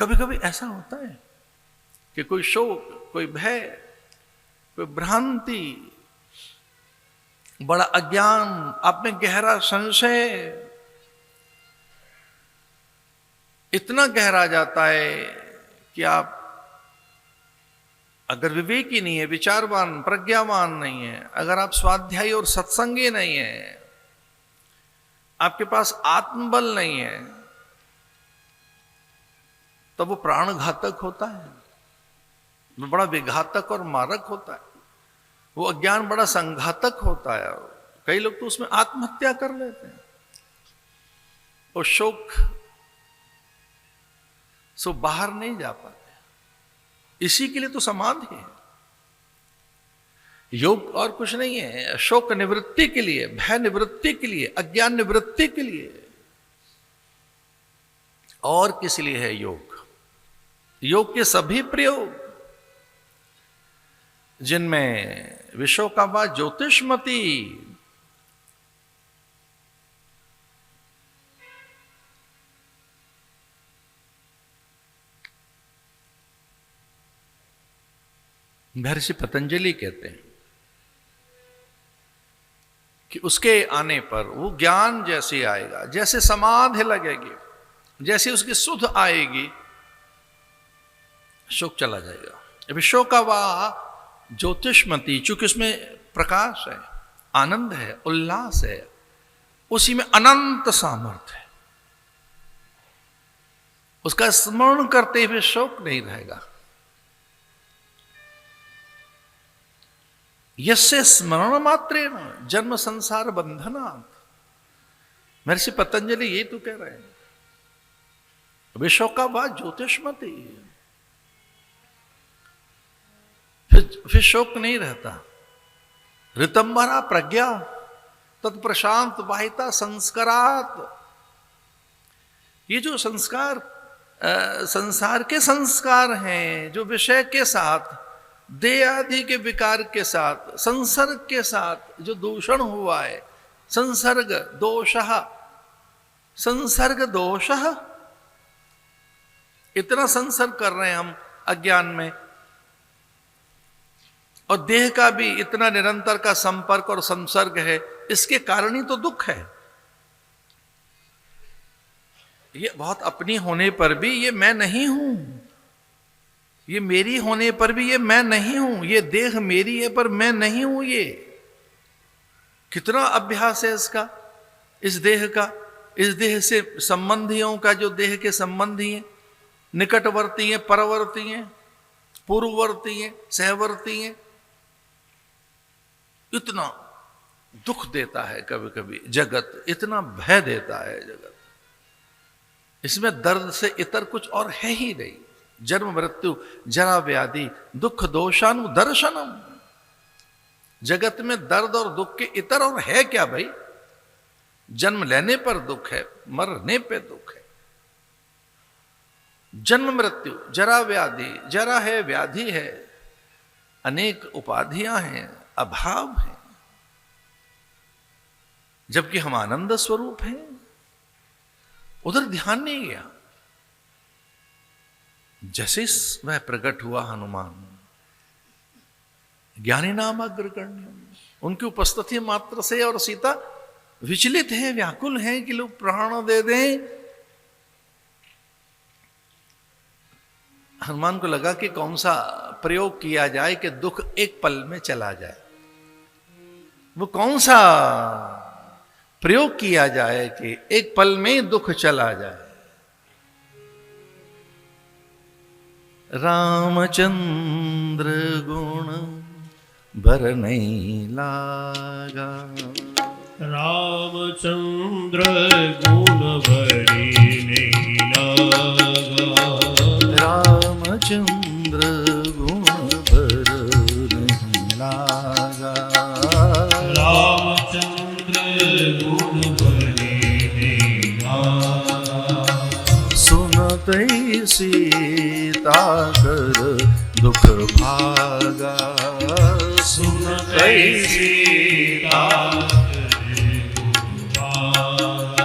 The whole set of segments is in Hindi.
कभी कभी ऐसा होता है कि कोई शोक, कोई भय, कोई भ्रांति, बड़ा अज्ञान, आप में गहरा संशय इतना गहरा जाता है कि आप अगर विवेकी नहीं है, विचारवान, प्रज्ञावान नहीं है, अगर आप स्वाध्यायी और सत्संगी नहीं है, आपके पास आत्मबल नहीं है, तब वो प्राणघातक होता है, वो बड़ा विघातक और मारक होता है। वो अज्ञान बड़ा संघातक होता है। कई लोग तो उसमें आत्महत्या कर लेते हैं। और शोक सो बाहर नहीं जा पाते। इसी के लिए तो समाधि है। योग और कुछ नहीं है। शोक निवृत्ति के लिए, भय निवृत्ति के लिए, अज्ञान निवृत्ति के लिए। और किस लिए है योग? योग के सभी प्रयोग जिनमें विश्वकर्मा ज्योतिषमती महर्षि पतंजलि कहते हैं कि उसके आने पर वो ज्ञान जैसे आएगा, जैसे समाधि लगेगी, जैसे उसकी सुध आएगी, शोक चला जाएगा। विश्वकर्मा ज्योतिषमती, चूंकि उसमें प्रकाश है, आनंद है, उल्लास है, उसी में अनंत सामर्थ्य है। उसका स्मरण करते हुए शोक नहीं रहेगा। यस्य स्मरण मात्रेण जन्म संसार बंधनात्। महर्षि पतंजलि ये तो कह रहे हैं। विश्वकर्मा ज्योतिषमती, फिर शोक नहीं रहता। ऋतंबरा प्रज्ञा तत्प्रशांत वाहिता संस्कारात। ये जो संस्कार संसार के संस्कार हैं, जो विषय के साथ, देह आदि के विकार के साथ, संसर्ग के साथ जो दूषण हुआ है, संसर्ग दोषः, संसर्ग दोषः, इतना संसर्ग कर रहे हैं हम अज्ञान में, और देह का भी इतना निरंतर का संपर्क और संसर्ग है, इसके कारण ही तो दुख है। ये बहुत अपनी होने पर भी ये मैं नहीं हूं, ये मेरी होने पर भी ये मैं नहीं हूं, ये देह मेरी है पर मैं नहीं हूं। ये कितना अभ्यास है इसका, इस देह का, इस देह से संबंधियों का, जो देह के संबंधी हैं, निकटवर्ती हैं, परवर्ती हैं, पूर्ववर्ती हैं, सहवर्ती हैं। इतना दुख देता है कभी कभी जगत, इतना भय देता है जगत। इसमें दर्द से इतर कुछ और है ही नहीं। जन्म मृत्यु जरा व्याधि दुख दोषानुदर्शनम। जगत में दर्द और दुख के इतर और है क्या भाई? जन्म लेने पर दुख है, मरने पे दुख है। जन्म मृत्यु, जरा व्याधि, जरा है, व्याधि है, अनेक उपाधियां हैं, अभाव है, जबकि हम आनंद स्वरूप हैं। उधर ध्यान नहीं गया। जैसे वह प्रकट हुआ हनुमान, ज्ञानी नाम अग्रगण्य, उनकी उपस्थिति मात्र से और सीता विचलित है, व्याकुल हैं कि लोग प्राण दे दें। हनुमान को लगा कि कौन सा प्रयोग किया जाए कि दुख एक पल में चला जाए। वो कौन सा प्रयोग किया जाए कि एक पल में दुख चला जाए। रामचंद्र गुण भरने लागा, रामचंद्र गुण भरने लागा, रामचंद्र गुण भरने लागा, रामचंद्र गुण भरने लागा। सुनते सीता कर दुख भागा, सुनते सीता कर दुख भागा।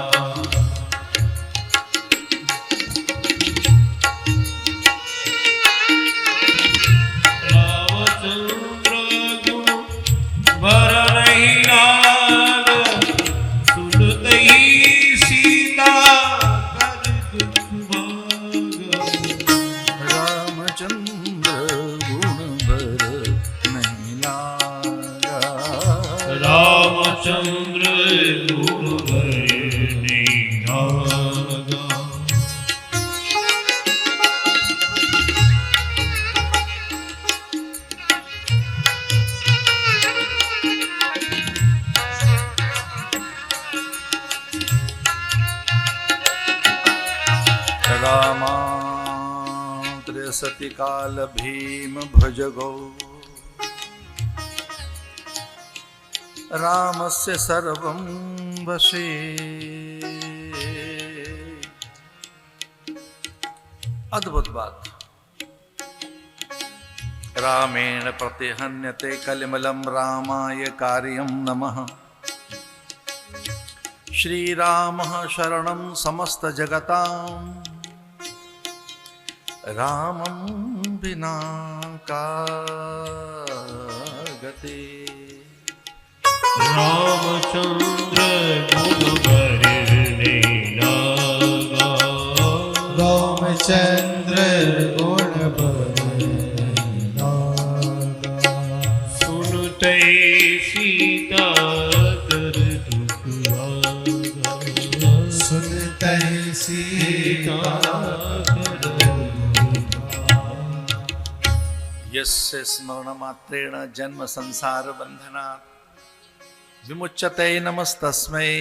सति काल भीम भुजगौ रामस्य सर्वं वशे। अद्भुत बात। रामेण प्रतिहन्यते कलिमलं रामाय कार्यं नमः। श्रीरामः शरणं समस्तजगतां रामं विना का गति। रामचंद्र गुण भरने लागा। रामचंद्र गुण भरने लागा। सुनते सीता कर दुख आगा। सुनते सीता यस्य स्मरणमात्रेण जन्म संसार बंधनात् विमुच्यते नमस्तस्मै।